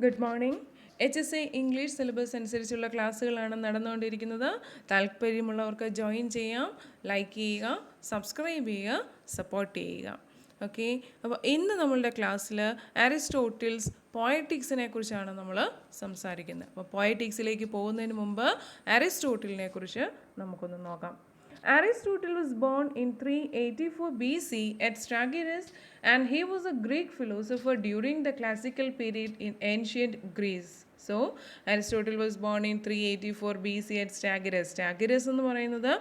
Good morning. HSA English syllabus അനുസരിച്ചുള്ള ക്ലാസ്സുകളാണ് നടന്നുകൊണ്ടിരിക്കുന്നത്. താല്പര്യമുള്ളവർക്ക് ജോയിൻ ചെയ്യാം, ലൈക്ക് ചെയ്യുക, സബ്സ്ക്രൈബ് ചെയ്യുക, സപ്പോർട്ട് ചെയ്യുക. ഓക്കെ, അപ്പോൾ ഇന്ന് നമ്മളുടെ ക്ലാസ്സിൽ അരിസ്റ്റോട്ടിൽസ് പോയറ്റിക്സിനെ കുറിച്ചാണ് നമ്മൾ സംസാരിക്കുന്നത്. അപ്പോൾ പോയറ്റിക്സിലേക്ക് പോകുന്നതിന് മുമ്പ് അരിസ്റ്റോട്ടിലിനെ കുറിച്ച് നമുക്കൊന്ന് നോക്കാം. Aristotle was born in 384 BC at Stagirus, and he was a Greek philosopher during the classical period in ancient Greece. So, Aristotle was born in 384 BC at Stagirus. Stagirus എന്ന് പറയുന്നത്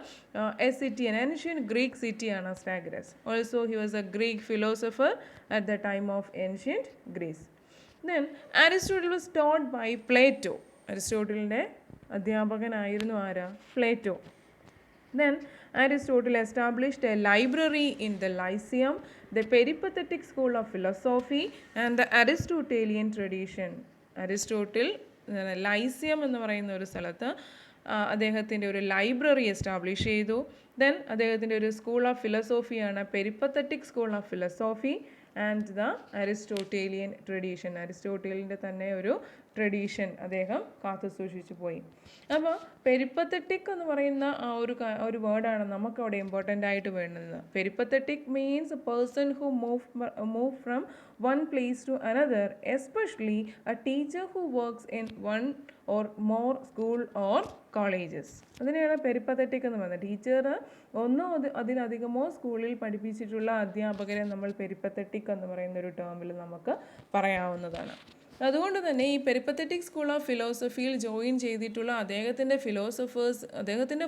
a city, an ancient Greek city ആണ് Stagirus. Also, he was a Greek philosopher at the time of ancient Greece. Then, Aristotle was taught by Plato. അരിസ്റ്റോട്ടിലിൻ്റെ അധ്യാപകനായിരുന്നു ആരാ? Plato. Then Aristotle established a library in the Lyceum, the peripatetic school of philosophy and the Aristotelian tradition. Aristotle Lyceum എന്ന് പറയുന്ന ഒരു സ്ഥലത്ത് അദ്ദേഹത്തിൻ്റെ ഒരു library establish ചെയ്തു. Then അദ്ദേഹത്തിൻ്റെ ഒരു സ്കൂൾ ഓഫ് ഫിലോസോഫിയാണ് peripatetic school of philosophy and the Aristotelian tradition. അരിസ്റ്റോട്ടേലിൻ്റെ തന്നെ ഒരു ട്രഡീഷൻ അദ്ദേഹം കാത്തു സൂക്ഷിച്ചു പോയി. അപ്പോൾ പെരിപ്പത്തറ്റിക് എന്ന് പറയുന്ന ആ ഒരു വേർഡാണ് നമുക്കവിടെ ഇമ്പോർട്ടൻ്റ് ആയിട്ട് വേണ്ടത്. Peripatetic means a person who move from one place to another, especially a teacher who works in one or more school or colleges. അതിനെയാണ് പെരിപ്പത്തറ്റിക് എന്ന് പറയുന്നത്. ടീച്ചർ ഒന്നോ അതിലധികമോ സ്കൂളിൽ പഠിപ്പിച്ചിട്ടുള്ള അധ്യാപകരെ നമ്മൾ പെരിപ്പത്തറ്റിക് എന്ന് പറയുന്ന ഒരു ടേമിൽ നമുക്ക് പറയാവുന്നതാണ്. അതുകൊണ്ട് തന്നെ ഈ പെരിപ്പത്തറ്റിക് സ്കൂൾ ഓഫ് ഫിലോസഫിയിൽ ജോയിൻ ചെയ്തിട്ടുള്ള അദ്ദേഹത്തിൻ്റെ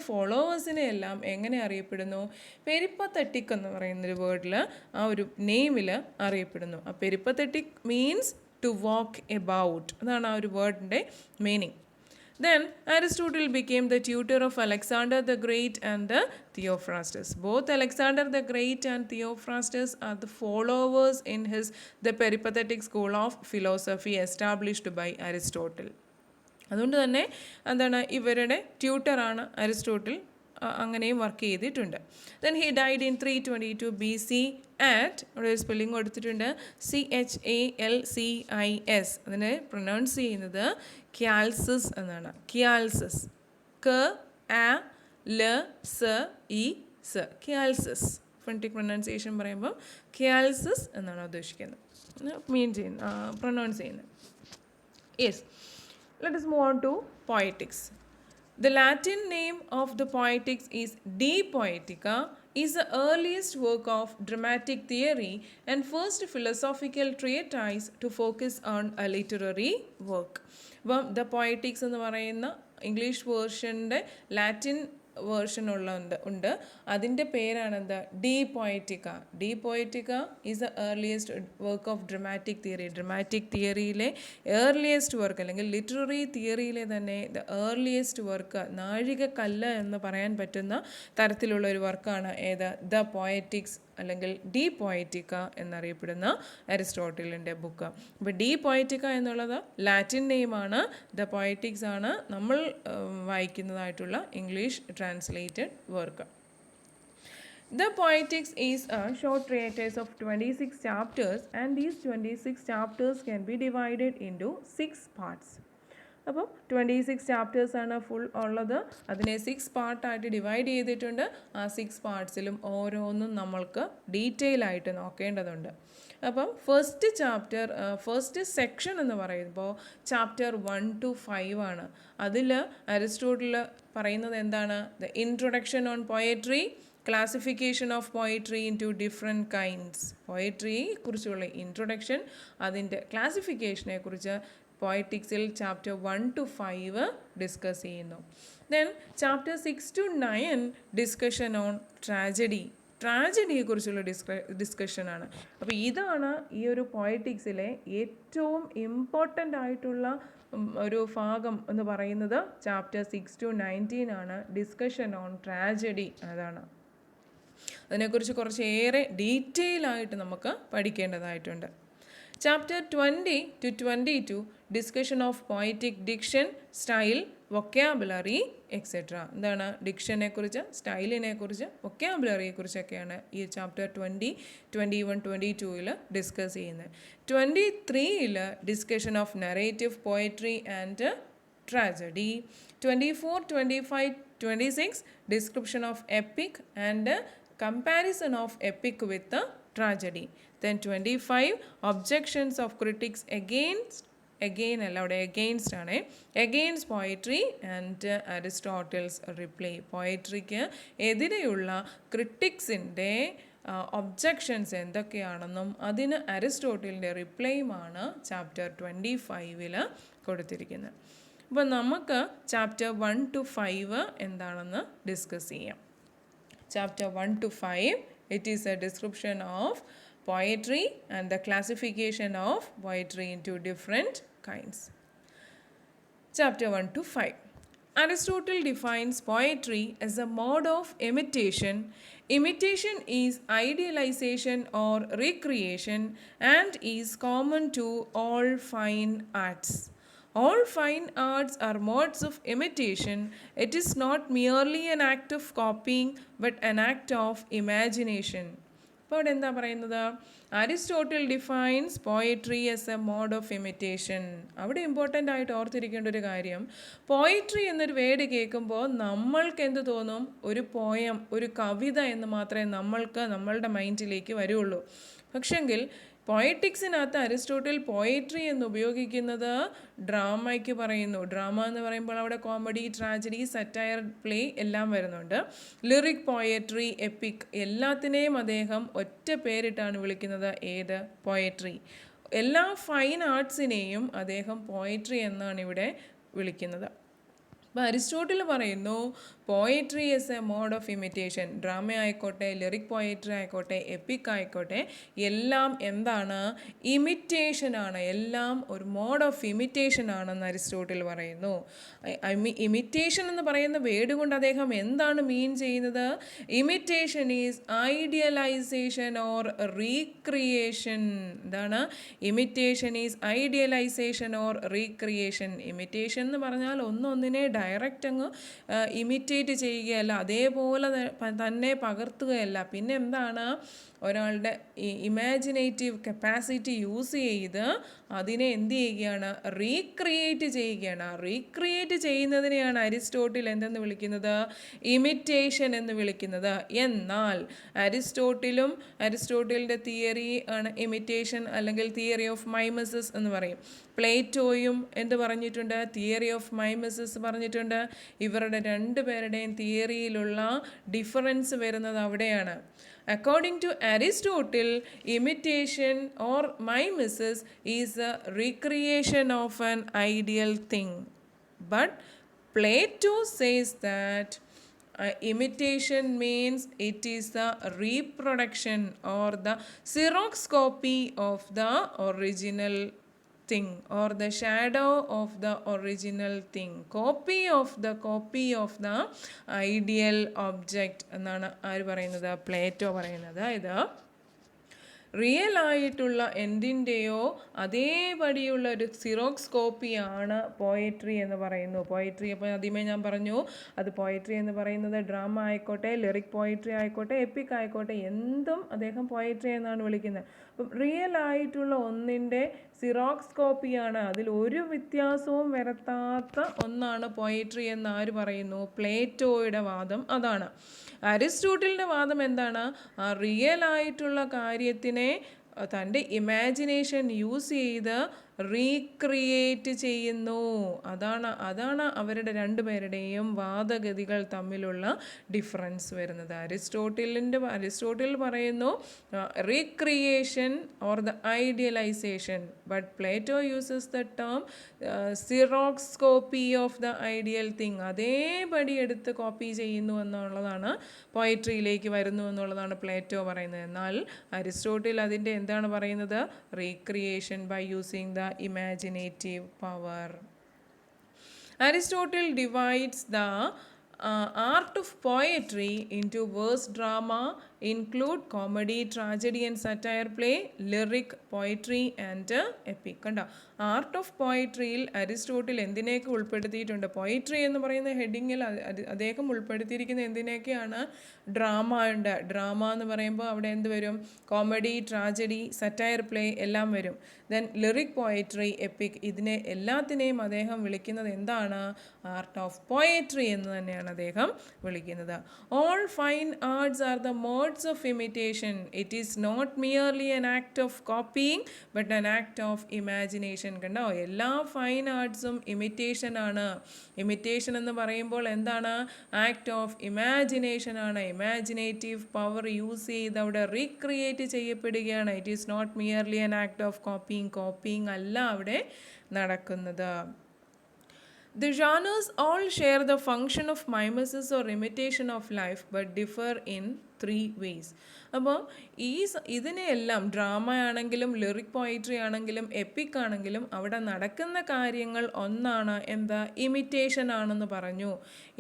ഫോളോവേഴ്സിനെ എല്ലാം എങ്ങനെ അറിയപ്പെടുന്നു? പെരിപ്പത്തറ്റിക് എന്ന് പറയുന്നൊരു വേർഡിൽ, ആ ഒരു നെയിമിൽ അറിയപ്പെടുന്നു. ആ പെരിപ്പത്തറ്റിക് മീൻസ് ടു വാക്ക് എബൌട്ട്, അതാണ് ആ ഒരു വേർഡിൻ്റെ meaning. Then Aristotle became the tutor of Alexander the Great and Theophrastus. Both Alexander the Great and Theophrastus are the followers in the peripatetic school of philosophy established by Aristotle. അതുകൊണ്ട് തന്നെ എന്താണ്, ഇവരുടെ ട്യൂട്ടറാണ് Aristotle. അങ്ങനെയും work ചെയ്തിട്ടുണ്ട്. Then he died in 322 BC at, അവിടെ ഒരു spelling കൊടുത്തിട്ടുണ്ട്, CHALCIS. അതിനെ പ്രൊനൗൺസ് ചെയ്യുന്നത് ക്യാൽസിസ് എന്നാണ്. ക്യാൽസിസ്, KALSIS, ക്യാൽസിസ്. ഫോണറ്റിക് പ്രൊനൗൺസിയേഷൻ പറയുമ്പോൾ ക്യാൽസിസ് എന്നാണ് ഉദ്ദേശിക്കുന്നത്, പ്രൊനൗൺസ് ചെയ്യുന്നത്. Yes, let us move on to poetics. The Latin name of the poetics is De Poetica, is the earliest work of dramatic theory and first philosophical treatise to focus on a literary work. അപ്പം The Poetics എന്ന് പറയുന്ന English വേർഷൻ്റെ Latin version ഉണ്ട്. അതിൻ്റെ പേരാണ് എന്താ? De Poetica. De Poetica is the earliest work of dramatic theory. Dramatic തിയറിയിലെ earliest work, അല്ലെങ്കിൽ literary തിയറിയിലെ തന്നെ ദ ഏർലിയസ്റ്റ് വർക്ക്, നാഴികക്കല്ല് എന്ന് പറയാൻ പറ്റുന്ന തരത്തിലുള്ള ഒരു വർക്കാണ് ഏത്? ദ പോയറ്റിക്സ് അല്ലെങ്കിൽ ഡി പോയറ്റിക്ക എന്നറിയപ്പെടുന്ന അരിസ്റ്റോട്ടിലിൻ്റെ ബുക്ക്. അപ്പോൾ ഡി പോയറ്റിക്ക എന്നുള്ളത് ലാറ്റിൻ നെയിമാണ്. ദ പോയറ്റിക്സ് ആണ് നമ്മൾ വായിക്കുന്നതായിട്ടുള്ള English translated work. The Poetics is a short treatise of 26 chapters, and these 26 chapters can be divided into 6 parts. അപ്പോൾ 26 ചാപ്റ്റേഴ്സാണ് ഫുൾ ഉള്ളത്. അതിനെ 6 പാർട്ടായിട്ട് ഡിവൈഡ് ചെയ്തിട്ടുണ്ട്. ആ 6 പാർട്സിലും ഓരോന്നും നമ്മൾക്ക് ഡീറ്റെയിൽ ആയിട്ട് നോക്കേണ്ടതുണ്ട്. അപ്പം ഫസ്റ്റ് സെക്ഷൻ എന്ന് പറയുമ്പോൾ ചാപ്റ്റർ 1 to 5 ആണ്. അതിൽ അരിസ്റ്റോട്ടിൽ പറയുന്നത് എന്താണ്? The introduction on poetry, classification of poetry into different kinds. പോയട്രിയെ കുറിച്ചുള്ള ഇൻട്രൊഡക്ഷൻ, അതിൻ്റെ ക്ലാസിഫിക്കേഷനെ കുറിച്ച് പോയറ്റിക്സിൽ ചാപ്റ്റർ 1 to 5 ഡിസ്കസ് ചെയ്യുന്നു. Then chapter 6 to 9 discussion on tragedy. ട്രാജഡിയെക്കുറിച്ചുള്ള ഡിസ്കഷനാണ്. അപ്പോൾ ഇതാണ് ഈ ഒരു പോയറ്റിക്സിലെ ഏറ്റവും ഇമ്പോർട്ടൻ്റ് ആയിട്ടുള്ള ഒരു ഭാഗം എന്ന് പറയുന്നത് ചാപ്റ്റർ 6 to 19 ആണ്. ഡിസ്കഷൻ ഓൺ ട്രാജഡി, അതാണ്. അതിനെക്കുറിച്ച് കുറച്ചേറെ ഡീറ്റെയിൽ ആയിട്ട് നമുക്ക് പഠിക്കേണ്ടതായിട്ടുണ്ട്. Chapter 20 to 22 discussion of poetic diction, style, vocabulary, etc. എന്താണ് ഡിക്ഷനെ കുറിച്ച്, സ്റ്റൈലിനെ കുറിച്ച്, വൊക്കാബുലറിയെ കുറിച്ചൊക്കെയാണ് ഈ ചാപ്റ്റർ 20, 21, 22 ഡിസ്കസ് ചെയ്യുന്നത്. 23 discussion of narrative poetry and tragedy. 24, 25, 26 description of epic and comparison of epic with the tragedy. Then 25 objections of critics against poetry and Aristotle's reply. പോയട്രിക്ക് എതിരെയുള്ള ക്രിട്ടിക്സിൻ്റെ objections എന്തൊക്കെയാണെന്നും അതിന് അരിസ്റ്റോട്ടിലിൻ്റെ റിപ്ലൈയുമാണ് chapter 25 കൊടുത്തിരിക്കുന്നത്. അപ്പോൾ നമുക്ക് ചാപ്റ്റർ 1 to 5 എന്താണെന്ന് discuss ചെയ്യാം. Chapter 1 to 5 it is A description of poetry and the classification of poetry into different kinds. Chapter 1 to 5. Aristotle defines poetry as a mode of imitation. Imitation is idealization or recreation and is common to all fine arts. All fine arts are modes of imitation. It is not merely an act of copying but an act of imagination. അപ്പോൾ അവിടെ എന്താ പറയുന്നത്? Aristotle defines poetry as a mode of imitation. അവിടെ important ആയിട്ട് ഓർത്തിരിക്കേണ്ട ഒരു കാര്യം, poetry എന്നൊരു വേർഡ് കേൾക്കുമ്പോൾ നമ്മൾക്ക് എന്ത് തോന്നും? ഒരു പോയം, ഒരു കവിത എന്ന് മാത്രമേ നമ്മളുടെ മൈൻഡിലേക്ക് വരുള്ളൂ. പക്ഷെങ്കിൽ പോയറ്റിക്സിനകത്ത് അരിസ്റ്റോട്ടിൽ പോയട്രി എന്ന് ഉപയോഗിക്കുന്നത് ഡ്രാമയ്ക്ക് പറയുന്നു. ഡ്രാമ എന്ന് പറയുമ്പോൾ അവിടെ കോമഡി, ട്രാജഡി, സറ്റയർ, പ്ലേ എല്ലാം വരുന്നുണ്ട്. ലിറിക് പോയട്രി, എപ്പിക് എല്ലാത്തിനെയും അദ്ദേഹം ഒറ്റ പേരിട്ടാണ് വിളിക്കുന്നത്. ഏത്? പോയട്രി. എല്ലാ ഫൈൻ ആർട്സിനെയും അദ്ദേഹം പോയട്രി എന്നാണ് ഇവിടെ വിളിക്കുന്നത്. അപ്പോൾ അരിസ്റ്റോട്ടിൽ പറയുന്നു poetry is a mode of imitation. Drama ആയിക്കോട്ടെ, ലിറിക് പോയട്രി ആയിക്കോട്ടെ, എപ്പിക് ആയിക്കോട്ടെ, എല്ലാം എന്താണ്? ഇമിറ്റേഷനാണ്. എല്ലാം ഒരു മോഡ് ഓഫ് ഇമിറ്റേഷൻ ആണെന്ന് അരിസ്റ്റോട്ടിൽ പറയുന്നു. ഇമിറ്റേഷൻ എന്ന് പറയുന്ന വേർഡ് കൊണ്ട് അദ്ദേഹം എന്താണ് മീൻ ചെയ്യുന്നത്? Imitation is idealisation or recreation. എന്താണ്? Imitation is idealisation or recreation. Imitation എന്ന് പറഞ്ഞാൽ ഒന്നൊന്നിനെ ഡയറക്റ്റ് അങ്ങ് ഇമിറ്റേറ്റ് ചെയ്യുകയല്ല, അതേപോലെ തന്നെ പകർത്തുകയല്ല. പിന്നെ എന്താണ്? ഒരാളുടെ ഇമാജിനേറ്റീവ് കപ്പാസിറ്റി യൂസ് ചെയ്ത് അതിനെ എന്ത് ചെയ്യുകയാണ്? റീക്രിയേറ്റ് ചെയ്യുകയാണ്. റീക്രിയേറ്റ് ചെയ്യുന്നതിനെയാണ് അരിസ്റ്റോട്ടിൽ എന്തെന്ന് വിളിക്കുന്നത്? ഇമിറ്റേഷൻ എന്ന് വിളിക്കുന്നത്. എന്നാൽ അരിസ്റ്റോട്ടിലിൻ്റെ തിയറി ആണ് ഇമിറ്റേഷൻ, അല്ലെങ്കിൽ തിയറി ഓഫ് മൈമസിസ് എന്ന് പറയും. പ്ലേറ്റോയും എന്ത് പറഞ്ഞിട്ടുണ്ട്? തിയറി ഓഫ് മൈമസിസ് പറഞ്ഞിട്ടുണ്ട്. ഇവരുടെ രണ്ടുപേരുടെയും തിയറിയിലുള്ള ഡിഫറൻസ് വരുന്നത് അവിടെയാണ്. According to Aristotle, imitation or mimesis is a recreation of an ideal thing. But Plato says that imitation means it is the reproduction or the Xerox copy of the original thing or the shadow of the original thing. Copy of the ideal object എന്നാണ് ആര് പറയുന്നത്? Plato പറയുന്നത്. ഇത് real ആയിട്ടുള്ള എന്തിൻ്റെയോ അതേപടിയുള്ള ഒരു xerox കോപ്പിയാണ് poetry എന്ന് പറയുന്നു. Poetry അപ്പോൾ ആദ്യമേ ഞാൻ പറഞ്ഞു, അത് പോയട്രി എന്ന് പറയുന്നത് ഡ്രാമ ആയിക്കോട്ടെ, ലിറിക് പോയട്രി ആയിക്കോട്ടെ, എപ്പിക് ആയിക്കോട്ടെ, എന്തും അദ്ദേഹം പോയട്രി എന്നാണ് വിളിക്കുന്നത്. അപ്പം റിയൽ ആയിട്ടുള്ള ഒന്നിൻ്റെ സിറോക്സ് കോപ്പിയാണ്, അതിൽ ഒരു വ്യത്യാസവും വരുത്താത്ത ഒന്നാണ് പോയട്രി എന്ന് ആര് പറയുന്നു? പ്ലേറ്റോയുടെ വാദം അതാണ്. അരിസ്റ്റോട്ടിലിൻ്റെ വാദം എന്താണ്? ആ റിയൽ ആയിട്ടുള്ള കാര്യത്തിനെ തൻ്റെ ഇമാജിനേഷൻ യൂസ് ചെയ്ത് റീക്രിയേറ്റ് ചെയ്യുന്നു. അതാണ് അവരുടെ രണ്ടുപേരുടെയും വാദഗതികൾ തമ്മിലുള്ള ഡിഫറൻസ് വരുന്നത്. അരിസ്റ്റോട്ടിൽ പറയുന്നു recreation or the idealisation, but Plato uses the term xerox copy of the ideal thing. അതേപടി എടുത്ത് കോപ്പി ചെയ്യുന്നു എന്നുള്ളതാണ്, പോയട്രിയിലേക്ക് വരുന്നു എന്നുള്ളതാണ് പ്ലേറ്റോ പറയുന്നത്. എന്നാൽ അരിസ്റ്റോട്ടിൽ അതിൻ്റെ എന്താണ് പറയുന്നത്? Recreation by using the imaginative power. Aristotle divides the art of poetry into verse drama, include comedy, tragedy and satire play, lyric, poetry and epic. കണ്ടോ, ആർട്ട് ഓഫ് പോയിട്രിയിൽ അരിസ്റ്റോട്ടിൽ എന്തിനെയൊക്കെ ഉൾപ്പെടുത്തിയിട്ടുണ്ട്? പോയിട്രി എന്ന് പറയുന്ന ഹെഡിങ്ങിൽ അദ്ദേഹം ഉൾപ്പെടുത്തിയിരിക്കുന്ന എന്തിനൊക്കെയാണ്? ഡ്രാമ ഉണ്ട്. Drama എന്ന് പറയുമ്പോൾ അവിടെ എന്ത് വരും? കോമഡി, ട്രാജഡി, സറ്റയർ പ്ലേ എല്ലാം വരും. ദെൻ ലിറിക്, പോയട്രി, എപ്പിക്, ഇതിനെ എല്ലാത്തിനെയും അദ്ദേഹം വിളിക്കുന്നത് എന്താണ്? ആർട്ട് ഓഫ് പോയട്രി എന്ന് തന്നെയാണ് അദ്ദേഹം വിളിക്കുന്നത്. All fine arts are the modes of imitation. It is not merely an act of copying but an act of imagination. കണ്ടോ, എല്ലാ ഫൈൻ ആർട്സും ഇമിറ്റേഷൻ ആണ്. ഇമിറ്റേഷൻ എന്ന് പറയുമ്പോൾ എന്താണ്? ആക്ട് ഓഫ് ഇമാജിനേഷൻ ആണ്. ഇമാജിനേറ്റീവ് പവർ യൂസ് ചെയ്ത് അവിടെ റീക്രിയേറ്റ് ചെയ്യപ്പെടുകയാണ്. It is not merely an act of copying അല്ല അവിടെ നടക്കുന്നത്. The genres all share the function of mimesis or imitation of life but differ in 3 ways. അപ്പോൾ ഇതിനെയെല്ലാം drama ആണെങ്കിലും ലിറിക് പോയിട്രി ആണെങ്കിലും എപ്പിക് ആണെങ്കിലും അവിടെ നടക്കുന്ന കാര്യങ്ങൾ ഒന്നാണ്. എന്താ? ഇമിറ്റേഷൻ ആണെന്ന് പറഞ്ഞു.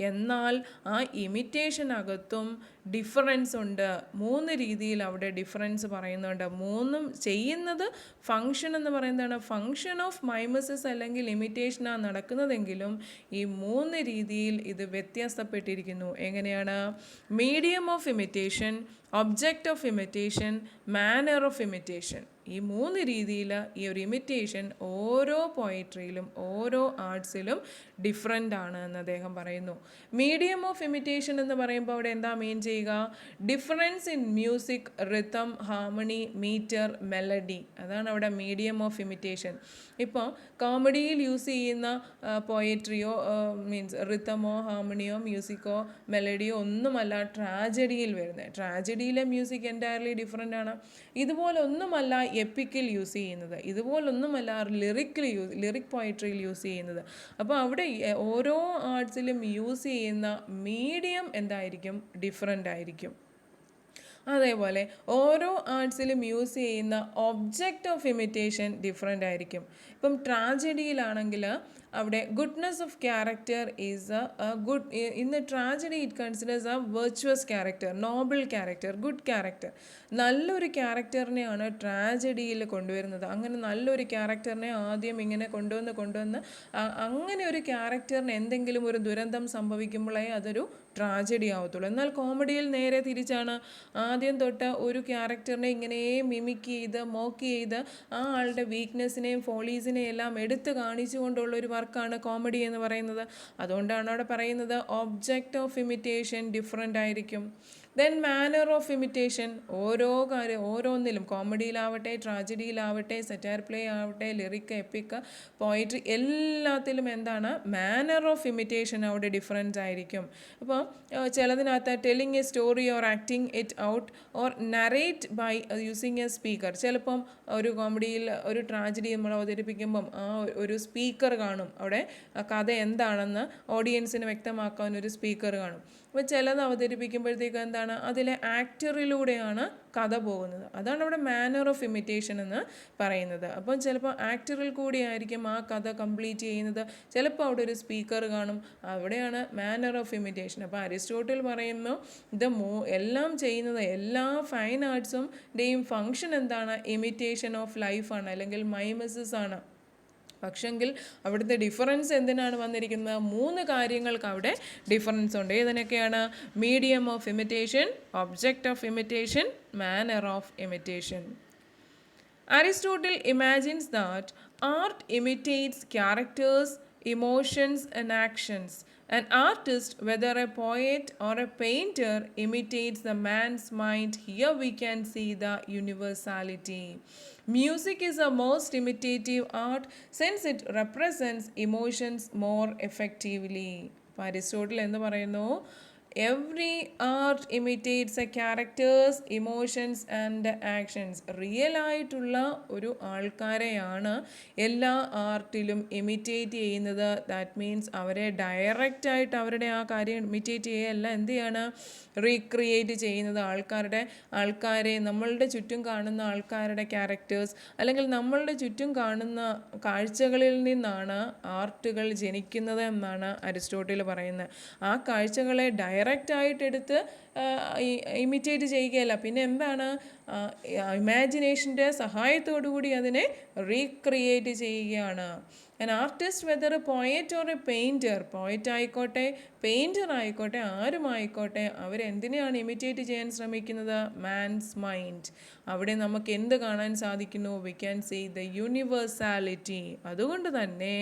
എന്നാൽ ആ ഇമിറ്റേഷനകത്തും ഡിഫറൻസ് ഉണ്ട്. 3 രീതിയിൽ അവിടെ ഡിഫറൻസ് പറയുന്നുണ്ട്. മൂന്നും ചെയ്യുന്നത് ഫങ്ഷൻ എന്ന് പറയുന്നതാണ്. ഫങ്ഷൻ ഓഫ് മൈമസിസ് അല്ലെങ്കിൽ ഇമിറ്റേഷനാണ് നടക്കുന്നതെങ്കിലും ഈ 3 രീതിയിൽ ഇത് വ്യത്യാസപ്പെട്ടിരിക്കുന്നു. എങ്ങനെയാണ്? Medium of imitation, object of imitation, manner of imitation. ഈ 3 രീതിയിൽ ഈ ഒരു ഇമിറ്റേഷൻ ഓരോ പോയിട്രിയിലും ഓരോ ആർട്സിലും ഡിഫറെൻ്റ് ആണ് എന്ന് അദ്ദേഹം പറയുന്നു. മീഡിയം ഓഫ് ഇമിറ്റേഷൻ എന്ന് പറയുമ്പോൾ അവിടെ എന്താ മീൻ ചെയ്യുക? Difference in music, rhythm, harmony, metre, melody. അതാണ് അവിടെ മീഡിയം ഓഫ് ഇമിറ്റേഷൻ. ഇപ്പോൾ കോമഡിയിൽ യൂസ് ചെയ്യുന്ന പോയട്രിയോ മീൻസ് റിതമോ ഹാർമണിയോ മ്യൂസിക്കോ മെലഡിയോ ഒന്നുമല്ല ട്രാജഡിയിൽ വരുന്നത്. ട്രാജഡിയിലെ മ്യൂസിക് എൻറ്റയർലി ഡിഫറെൻ്റ് ആണ്. ഇതുപോലെ ഒന്നുമല്ല എപ്പിക്കിൽ യൂസ് ചെയ്യുന്നത്. ഇതുപോലൊന്നുമല്ല ലിറിക് പോയട്രിയിൽ യൂസ് ചെയ്യുന്നത്. അപ്പോൾ അവിടെ ഓരോ ആർട്സിലും യൂസ് ചെയ്യുന്ന മീഡിയം എന്തായിരിക്കും? ഡിഫറെൻ്റ് ആയിരിക്കും. അതേപോലെ ഓരോ ആർട്സിലും യൂസ് ചെയ്യുന്ന ഒബ്ജക്റ്റ് ഓഫ് ഇമിറ്റേഷൻ ഡിഫറെൻ്റ് ആയിരിക്കും. ഇപ്പം ട്രാജഡിയിലാണെങ്കിൽ അവിടെ goodness of character is A good. In the tragedy it considers A virtuous character, Noble character, good character. നല്ലൊരു ക്യാരക്ടറിനെയാണ് ട്രാജഡിയിൽ കൊണ്ടുവരുന്നത്. അങ്ങനെ നല്ലൊരു ക്യാരക്ടറിനെ ആദ്യം ഇങ്ങനെ കൊണ്ടുവന്ന് അങ്ങനെ ഒരു ക്യാരക്ടറിന് എന്തെങ്കിലും ഒരു ദുരന്തം സംഭവിക്കുമ്പോഴേ അതൊരു ട്രാജഡി ആവത്തുള്ളൂ. എന്നാൽ കോമഡിയിൽ നേരെ തിരിച്ചാണ്. ആദ്യം തൊട്ട് ഒരു ക്യാരക്ടറിനെ ഇങ്ങനെ മിമിക് ചെയ്ത് മോക്ക് ചെയ്ത് ആ ആളുടെ വീക്ക്നെസ്സിനെയും ഫോളീസിനെയും എല്ലാം എടുത്ത് കാണിച്ചുകൊണ്ടുള്ളൊരു വർക്കാണ് കോമഡി എന്ന് പറയുന്നത്. അതുകൊണ്ടാണ് അവിടെ പറയുന്നത് ഒബ്ജക്റ്റ് ഓഫ് ഇമിറ്റേഷൻ ഡിഫറെൻ്റ് ആയിരിക്കും. ദെൻ മാനർ ഓഫ് ഇമിറ്റേഷൻ, ഓരോന്നിലും കോമഡിയിലാവട്ടെ, ട്രാജഡിയിലാവട്ടെ, സറ്റയർ പ്ലേ ആവട്ടെ, ലിറിക്, എപ്പിക്, പോയിട്രി, എല്ലാത്തിലും എന്താണ്? മാനർ ഓഫ് ഇമിറ്റേഷൻ അവിടെ ഡിഫറൻസ് ആയിരിക്കും. അപ്പോൾ ചിലതിനകത്ത് telling a story or acting it out or narrate by using a speaker. ചിലപ്പം ഒരു കോമഡിയിൽ ഒരു ട്രാജഡി നമ്മൾ അവതരിപ്പിക്കുമ്പം ആ ഒരു സ്പീക്കർ കാണും. അവിടെ കഥ എന്താണെന്ന് ഓഡിയൻസിന് വ്യക്തമാക്കാൻ ഒരു സ്പീക്കർ കാണും. അപ്പോൾ ചിലത് അവതരിപ്പിക്കുമ്പോഴത്തേക്ക് എന്താണ്? അതിലെ ആക്ടറിലൂടെയാണ് കഥ പോകുന്നത്. അതാണ് അവിടെ മാനർ ഓഫ് ഇമിറ്റേഷൻ എന്ന് പറയുന്നത്. അപ്പം ചിലപ്പോൾ ആക്ടറിൽ കൂടി ആയിരിക്കും ആ കഥ കംപ്ലീറ്റ് ചെയ്യുന്നത്. ചിലപ്പോൾ അവിടെ ഒരു സ്പീക്കർ കാണും. അവിടെയാണ് മാനർ ഓഫ് ഇമിറ്റേഷൻ. അപ്പോൾ അരിസ്റ്റോട്ടിൽ പറയുന്നു എല്ലാം ചെയ്യുന്നത് എല്ലാ ഫൈൻ ആർട്സും ഫങ്ഷൻ എന്താണ്? ഇമിറ്റേഷൻ ഓഫ് ലൈഫാണ് അല്ലെങ്കിൽ മൈമസിസ് ആണ്. പക്ഷെങ്കിൽ അവിടുത്തെ ഡിഫറൻസ് എന്തിനാണ് വന്നിരിക്കുന്നത്? 3 കാര്യങ്ങൾക്ക് അവിടെ ഡിഫറൻസ് ഉണ്ട്. ഏതിനൊക്കെയാണ്? Medium of imitation, object of imitation, manner of imitation. Aristotle imagines that art imitates characters, emotions and actions. An artist, whether a poet or a painter, imitates the man's mind. Here we can see the universality. Music is the most imitative art since it represents emotions more effectively. Aristotle എന്ത് പറയുന്നു? Every art imitates a characters, emotions and actions. Real ആയിട്ടുള്ള ഒരു ആൾക്കാരെയാണ് എല്ലാ ആർട്ടിലും imitate ചെയ്യുന്നത്. That means അവരെ ഡയറക്റ്റായിട്ട് അവരുടെ ആ കാര്യം ഇമിറ്റേറ്റ് ചെയ്യുകയല്ല, എന്ത് ചെയ്യാണ്? റീക്രിയേറ്റ് ചെയ്യുന്നത്. ആൾക്കാരെ നമ്മളുടെ ചുറ്റും കാണുന്ന ആൾക്കാരുടെ ക്യാരക്ടേഴ്സ് അല്ലെങ്കിൽ നമ്മളുടെ ചുറ്റും കാണുന്ന കാഴ്ചകളിൽ നിന്നാണ് ആർട്ടുകൾ ജനിക്കുന്നത് എന്നാണ് അരിസ്റ്റോട്ടിൽ പറയുന്നത്. ആ കാഴ്ചകളെ ഡയറക്റ്റായിട്ട് എടുത്ത് ഇമിറ്റേറ്റ് ചെയ്യുകയല്ല, പിന്നെ എന്താണ് ഇമാജിനേഷൻ്റെ സഹായത്തോടു കൂടി അതിനെ റീക്രിയേറ്റ് ചെയ്യുകയാണ്. An artist, whether a poet or a painter, poet ആയിക്കോട്ടെ പെയിൻറ്റർ ആയിക്കോട്ടെ ആരുമായിക്കോട്ടെ, അവരെന്തിനെയാണ് ഇമിറ്റേറ്റ് ചെയ്യാൻ ശ്രമിക്കുന്നത്? Man's mind. അവിടെ നമുക്ക് എന്ത് കാണാൻ സാധിക്കുന്നു? We can see the universality. അതുകൊണ്ട് തന്നെ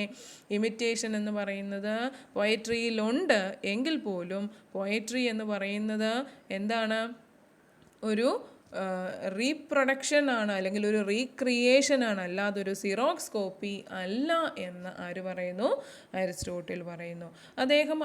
ഇമിറ്റേഷൻ എന്ന് പറയുന്നത് പോയട്രിയിലുണ്ട് എങ്കിൽ പോലും പോയട്രി എന്ന് പറയുന്നത് എന്താണ്? ഒരു റീപ്രൊഡക്ഷൻ ആണ്, അല്ലെങ്കിൽ ഒരു റീക്രിയേഷൻ ആണ്, അല്ലാതെ ഒരു സിറോക്സ് കോപ്പി അല്ല എന്ന് ആര് പറയുന്നു? അരിസ്റ്റോട്ടിൽ പറയുന്നു.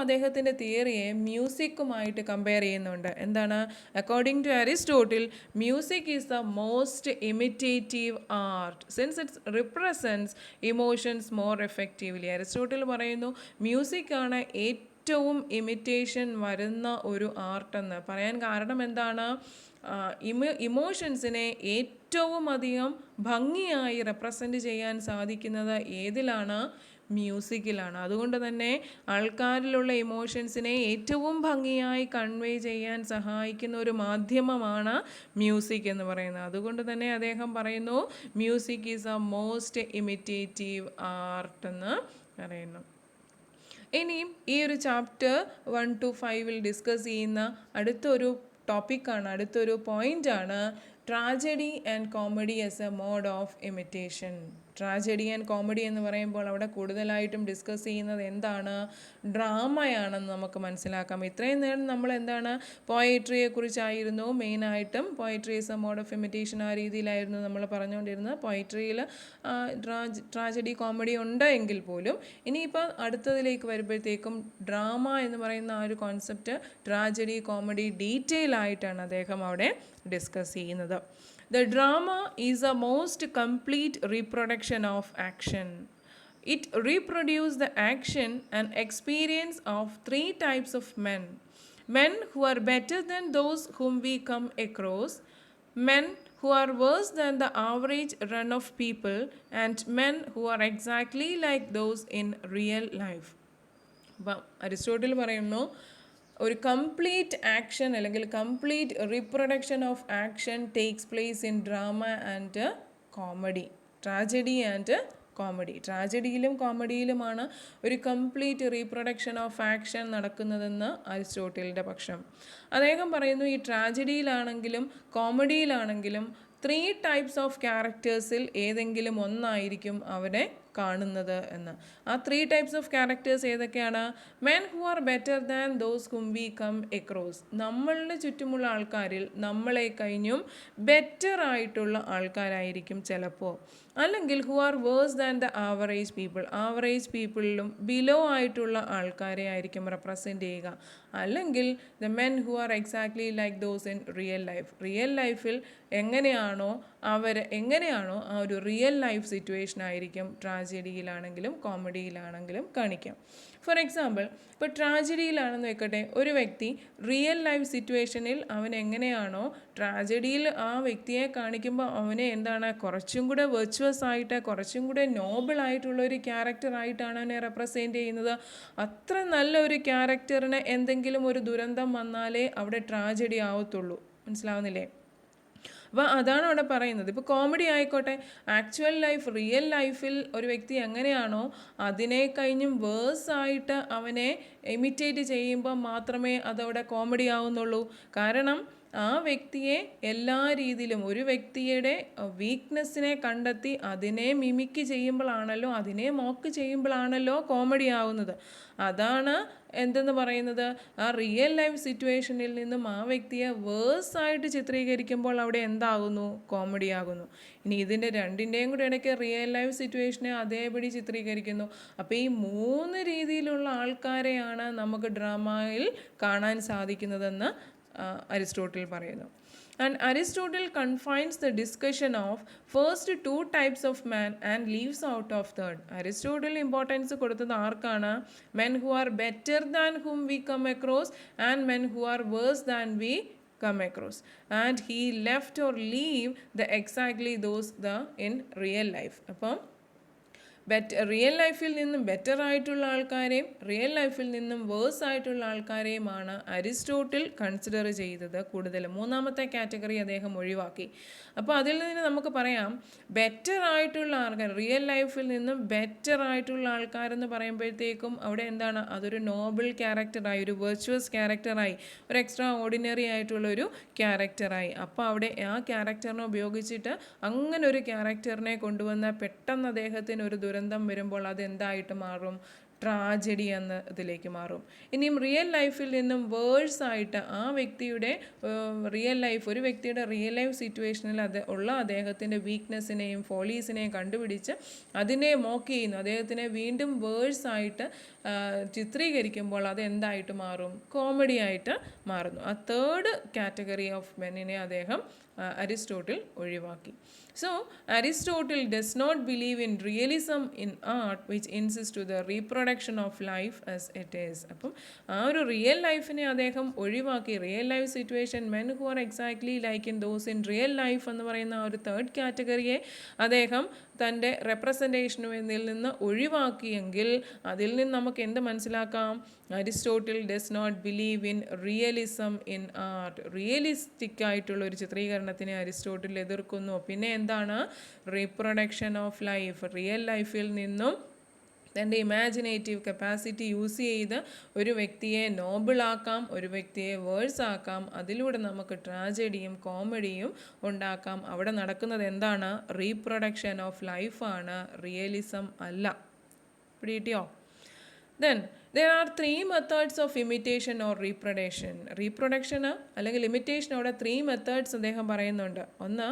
അദ്ദേഹത്തിൻ്റെ തിയറിയെ മ്യൂസിക്കുമായിട്ട് കമ്പയർ ചെയ്യുന്നുണ്ട്. എന്താണ്? According to Aristotle, music is the most imitative art since its represents emotions more effectively. Aristotle പറയുന്നു മ്യൂസിക്കാണ് ഏറ്റവും ഇമിറ്റേഷൻ വരുന്ന ഒരു ആർട്ടെന്ന് പറയാൻ കാരണം എന്താണ്? ഇമോഷൻസിനെ ഏറ്റവും അധികം ഭംഗിയായി റെപ്രസെൻ്റ് ചെയ്യാൻ സാധിക്കുന്നത് ഏതിലാണ്? മ്യൂസിക്കിലാണ്. അതുകൊണ്ട് തന്നെ ആൾക്കാരിലുള്ള ഇമോഷൻസിനെ ഏറ്റവും ഭംഗിയായി കൺവേ ചെയ്യാൻ സഹായിക്കുന്ന ഒരു മാധ്യമമാണ് മ്യൂസിക് എന്ന് പറയുന്നത്. അതുകൊണ്ട് തന്നെ അദ്ദേഹം പറയുന്നു music is A most imitative art എന്ന് പറയുന്നു. ഇനിയും ഈ ഒരു ചാപ്റ്റർ 1 to 5 ഡിസ്കസ് ചെയ്യുന്ന അടുത്തൊരു ടോപ്പിക്കാണ്, അടുത്തൊരു പോയിൻ്റാണ് tragedy and comedy as a mode of imitation. Tragedy and comedy എന്ന് പറയുമ്പോൾ അവിടെ കൂടുതലായിട്ടും ഡിസ്കസ് ചെയ്യുന്നത് എന്താണ്? ഡ്രാമയാണെന്ന് നമുക്ക് മനസ്സിലാക്കാം. ഇത്രയും നേരം നമ്മൾ എന്താണ് പോയട്രിയെ കുറിച്ചായിരുന്നു മെയിനായിട്ടും. Poetry is a mode of imitation ആ രീതിയിലായിരുന്നു നമ്മൾ പറഞ്ഞുകൊണ്ടിരുന്നത്. പോയട്രിയിൽ ട്രാജഡി കോമഡി ഉണ്ട് എങ്കിൽ പോലും ഇനിയിപ്പോൾ അടുത്തതിലേക്ക് വരുമ്പോഴത്തേക്കും ഡ്രാമ എന്ന് പറയുന്ന ആ ഒരു കോൺസെപ്റ്റ് ട്രാജഡി കോമഡി ഡീറ്റെയിൽ ആയിട്ടാണ് അദ്ദേഹം അവിടെ ഡിസ്കസ് ചെയ്യുന്നത്. The drama is the most complete reproduction of action. It reproduces the action and experience of 3 types of men. Men who are better than those whom we come across, men who are worse than the average run of people, and men who are exactly like those in real life. അപ്പം Aristotle പറയുന്നു ഒരു complete action അല്ലെങ്കിൽ complete reproduction of action takes place in drama and comedy. Tragedy and comedy. ട്രാജഡിയിലും കോമഡിയിലുമാണ് ഒരു complete reproduction of action നടക്കുന്നതെന്ന് അരിസ്റ്റോട്ടിലിൻ്റെ പക്ഷം. അദ്ദേഹം പറയുന്നു ഈ ട്രാജഡിയിലാണെങ്കിലും കോമഡിയിലാണെങ്കിലും 3 types ഓഫ് ക്യാരക്ടേഴ്സിൽ ഏതെങ്കിലും ഒന്നായിരിക്കും അവരെ കാണുന്നത് എന്ന്. ആ 3 types ഓഫ് ക്യാരക്ടേഴ്സ് ഏതൊക്കെയാണ്? Men who are better than those whom we come across. നമ്മളുടെ ചുറ്റുമുള്ള ആൾക്കാരിൽ നമ്മളെ കഴിഞ്ഞും ബെറ്റർ ആയിട്ടുള്ള ആൾക്കാരായിരിക്കും ചിലപ്പോൾ. അല്ലെങ്കിൽ who are worse than the average people. Average പീപ്പിളിലും ബിലോ ആയിട്ടുള്ള ആൾക്കാരെ ആയിരിക്കും റെപ്രസെൻ്റ് ചെയ്യുക. അല്ലെങ്കിൽ the men who are exactly like those in real life. Real ലൈഫിൽ എങ്ങനെയാണോ ആ ഒരു റിയൽ ലൈഫ് സിറ്റുവേഷൻ ആയിരിക്കും ട്രാജഡിയിലാണെങ്കിലും കോമഡിയിലാണെങ്കിലും കാണിക്കാം. ഫോർ എക്സാമ്പിൾ, ഇപ്പോൾ ട്രാജഡിയിലാണെന്ന് വെക്കട്ടെ, ഒരു വ്യക്തി റിയൽ ലൈഫ് സിറ്റുവേഷനിൽ അവൻ എങ്ങനെയാണോ ട്രാജഡിയിൽ ആ വ്യക്തിയെ കാണിക്കുമ്പോൾ അവനെ എന്താണ് കുറച്ചും കൂടെ വെർച്വസ് ആയിട്ട് കുറച്ചും കൂടെ നോബിൾ ആയിട്ടുള്ള ഒരു ക്യാരക്ടറായിട്ടാണ് അവനെ റെപ്രസെൻ്റ് ചെയ്യുന്നത്. അത്ര നല്ല ഒരു ക്യാരക്ടറിന് എന്തെങ്കിലും ഒരു ദുരന്തം വന്നാലേ അവിടെ ട്രാജഡി ആവത്തുള്ളൂ. മനസ്സിലാവുന്നില്ലേ? അപ്പോൾ അതാണ് അവിടെ പറയുന്നത്. ഇപ്പോൾ കോമഡി ആയിക്കോട്ടെ, ആക്ച്വൽ ലൈഫ് റിയൽ ലൈഫിൽ ഒരു വ്യക്തി എങ്ങനെയാണോ അതിനെ കഴിഞ്ഞും വേഴ്സായിട്ട് അവനെ ഇമിറ്റേറ്റ് ചെയ്യുമ്പോൾ മാത്രമേ അതവിടെ കോമഡി ആവുന്നുള്ളൂ. കാരണം ആ വ്യക്തിയെ എല്ലാ രീതിയിലും ഒരു വ്യക്തിയുടെ വീക്ക്നെസ്സിനെ കണ്ടെത്തി അതിനെ മിമിക്ക് ചെയ്യുമ്പോഴാണല്ലോ, അതിനെ മോക്ക് ചെയ്യുമ്പോഴാണല്ലോ കോമഡി ആവുന്നത്. അതാണ് എന്തെന്ന് പറയുന്നത്, ആ റിയൽ ലൈഫ് സിറ്റുവേഷനിൽ നിന്നും ആ വ്യക്തിയെ വേഴ്സായിട്ട് ചിത്രീകരിക്കുമ്പോൾ അവിടെ എന്താകുന്നു? കോമഡി ആകുന്നു. ഇനി ഇതിൻ്റെ രണ്ടിൻ്റെയും കൂടെ ഇടയ്ക്ക് റിയൽ ലൈഫ് സിറ്റുവേഷനെ അതേപടി ചിത്രീകരിക്കുന്നു. അപ്പോൾ ഈ 3 രീതിയിലുള്ള ആൾക്കാരെയാണ് നമുക്ക് ഡ്രാമയിൽ കാണാൻ സാധിക്കുന്നതെന്ന് Aristotle പറയുന്നു. And Aristotle confines the discussion of first 2 types of man and leaves out of third. Aristotle importance കൊടുത്തത് ആർക്കാണ്? Men who are better than whom we come across and men who are worse than we come across. And he left or leave the exactly those in real life. അപ്പം real ലൈഫിൽ നിന്നും better ആയിട്ടുള്ള ആൾക്കാരെയും real ലൈഫിൽ നിന്നും verse ആയിട്ടുള്ള ആൾക്കാരെയുമാണ് Aristotle consider ചെയ്തത് കൂടുതൽ. മൂന്നാമത്തെ കാറ്റഗറി അദ്ദേഹം ഒഴിവാക്കി. അപ്പോൾ അതിൽ നിന്ന് നമുക്ക് പറയാം ബെറ്റർ ആയിട്ടുള്ള ആൾക്കാർ, റിയൽ ലൈഫിൽ നിന്നും ബെറ്റർ ആയിട്ടുള്ള ആൾക്കാരെന്ന് പറയുമ്പോഴത്തേക്കും അവിടെ എന്താണ്, അതൊരു നോബിൾ ക്യാരക്ടറായി, ഒരു വെർച്വസ് ക്യാരക്ടറായി, ഒരു എക്സ്ട്രാ ഓർഡിനറി ആയിട്ടുള്ളൊരു ക്യാരക്ടറായി. അപ്പോൾ അവിടെ ആ ക്യാരക്ടറിനെ ഉപയോഗിച്ചിട്ട് അങ്ങനെ ഒരു ക്യാരക്ടറിനെ കൊണ്ടുവന്ന പെട്ടെന്ന് അദ്ദേഹത്തിന് ഒരു ദുരന്തം വരുമ്പോൾ അതെന്തായിട്ട് മാറും, ട്രാജഡി എന്ന ഇതിലേക്ക് മാറും. ഇനിയും റിയൽ ലൈഫിൽ നിന്നും വേഴ്സ് ആയിട്ട് ആ വ്യക്തിയുടെ റിയൽ ലൈഫ്, ഒരു വ്യക്തിയുടെ റിയൽ ലൈഫ് സിറ്റുവേഷനിൽ ഉള്ള അദ്ദേഹത്തിൻ്റെ വീക്ക്നെസ്സിനെയും ഫോളീസിനെയും കണ്ടുപിടിച്ച് അതിനെ മോക്ക് ചെയ്യുന്നു, അദ്ദേഹത്തിനെ വീണ്ടും വേഴ്സ് ആയിട്ട് ചിത്രീകരിക്കുമ്പോൾ അത് എന്തായിട്ട് മാറും, കോമഡി ആയിട്ട് മാറുന്നു. ആ തേർഡ് കാറ്റഗറി ഓഫ് മെന്നിനെ അദ്ദേഹം അരിസ്റ്റോട്ടിൽ ഒഴിവാക്കി. So Aristotle does not believe in realism in art which insists to the reproduction of life as it is. അപ്പം ആ ഒരു റിയൽ ലൈഫിനെ അദ്ദേഹം ഒഴിവാക്കി. Real life situation, men who are exactly like in those in real life എന്ന് പറയുന്ന ആ ഒരു തേർഡ് കാറ്റഗറിയെ അദ്ദേഹം തൻ്റെ റെപ്രസെൻറ്റേഷനിൽ നിന്ന് ഒഴിവാക്കിയെങ്കിൽ അതിൽ നിന്ന് നമുക്ക് എന്ത് മനസ്സിലാക്കാം, Aristotle does not believe in realism in art. Realistic ആയിട്ടുള്ള ഒരു ചിത്രീകരണത്തിനെ അരിസ്റ്റോട്ടിൽ എതിർക്കുന്നു. പിന്നെ എന്താണ്, റീപ്രൊഡക്ഷൻ ഓഫ് ലൈഫ്, റിയൽ ലൈഫിൽ നിന്നും തൻ്റെ ഇമാജിനേറ്റീവ് കപ്പാസിറ്റി യൂസ് ചെയ്ത് ഒരു വ്യക്തിയെ നോബിളാക്കാം, ഒരു വ്യക്തിയെ വേഴ്സ് ആക്കാം, അതിലൂടെ നമുക്ക് ട്രാജഡിയും കോമഡിയും ഉണ്ടാക്കാം. അവിടെ നടക്കുന്നത് എന്താണ്, റീപ്രൊഡക്ഷൻ ഓഫ് ലൈഫാണ്, റിയലിസം അല്ല. പിടികിട്ടിയോ? Then there are 3 methods of imitation or reproduction. Reproduction അല്ലെങ്കിൽ ഇമിറ്റേഷനോടെ 3 methods അദ്ദേഹം പറയുന്നുണ്ട്. ഒന്ന്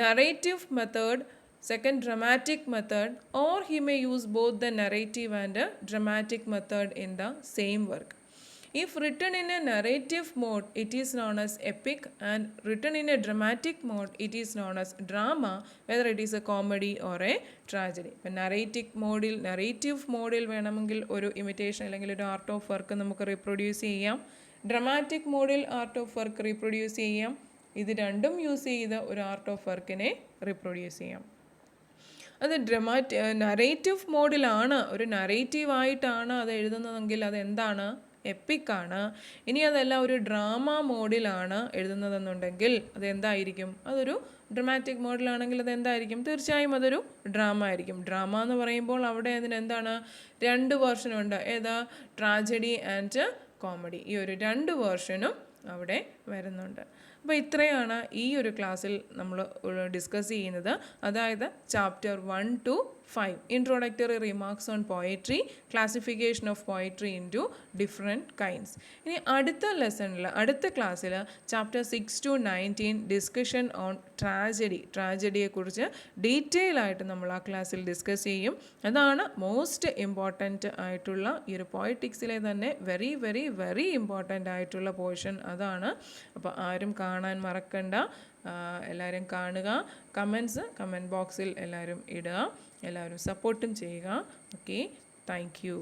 narrative method, second dramatic method, or he may use both the narrative and dramatic method in the same work. If written in a narrative mode, it is known as epic, and written in a dramatic mode, it is known as drama, whether it is a comedy or a tragedy. ഇപ്പം narrative മോഡിൽ വേണമെങ്കിൽ ഒരു imitation അല്ലെങ്കിൽ ഒരു art of work നമുക്ക് reproduce ചെയ്യാം. Dramatic മോഡിൽ art of work reproduce ചെയ്യാം. ഇത് രണ്ടും യൂസ് ചെയ്ത് ഒരു ആർട്ട് ഓഫ് വർക്കിനെ റീപ്രൊഡ്യൂസ് ചെയ്യാം. അത് നറേറ്റീവ് മോഡിലാണ്, ഒരു നറേറ്റീവായിട്ടാണ് അത് എഴുതുന്നതെങ്കിൽ അതെന്താണ്, എപ്പിക്കാണ്. ഇനി അതല്ല ഒരു ഡ്രാമ മോഡിലാണ് എഴുതുന്നതെന്നുണ്ടെങ്കിൽ അതെന്തായിരിക്കും, അതൊരു ഡ്രമാറ്റിക് മോഡിലാണെങ്കിൽ അതെന്തായിരിക്കും, തീർച്ചയായും അതൊരു ഡ്രാമ ആയിരിക്കും. ഡ്രാമ എന്ന് പറയുമ്പോൾ അവിടെ അതിനെന്താണ്, 2 വേർഷനുണ്ട്. ഏതാ, ട്രാജഡി ആൻഡ് കോമഡി. ഈ ഒരു 2 വേർഷനും അവിടെ വരുന്നുണ്ട്. അപ്പോൾ ഇത്രയാണ് ഈ ഒരു ക്ലാസ്സിൽ നമ്മൾ ഡിസ്കസ് ചെയ്യുന്നത്. അതായത് chapter 1 to 5 introductory remarks on poetry, classification of poetry into different kinds. ഇനി അടുത്ത ലെസണിൽ, അടുത്ത ക്ലാസ്സിൽ ചാപ്റ്റർ 6 to 19 ഡിസ്കഷൻ ഓൺ ട്രാജഡിയെക്കുറിച്ച് ഡീറ്റെയിൽ ആയിട്ട് നമ്മൾ ആ ക്ലാസ്സിൽ ഡിസ്കസ് ചെയ്യും. അതാണ് മോസ്റ്റ് ഇമ്പോർട്ടൻ്റ് ആയിട്ടുള്ള ഈ ഒരു പോയറ്റിക്സിലെ തന്നെ വെരി വെരി വെരി ഇമ്പോർട്ടൻ്റ് ആയിട്ടുള്ള പോർഷൻ അതാണ്. അപ്പോൾ ആരും കാണാൻ മറക്കണ്ട, എല്ലാവരും കാണുക. കമൻറ്റ് ബോക്സിൽ എല്ലാവരും ഇടുക, എല്ലാവരും സപ്പോർട്ടും ചെയ്യുക. Okay, thank you.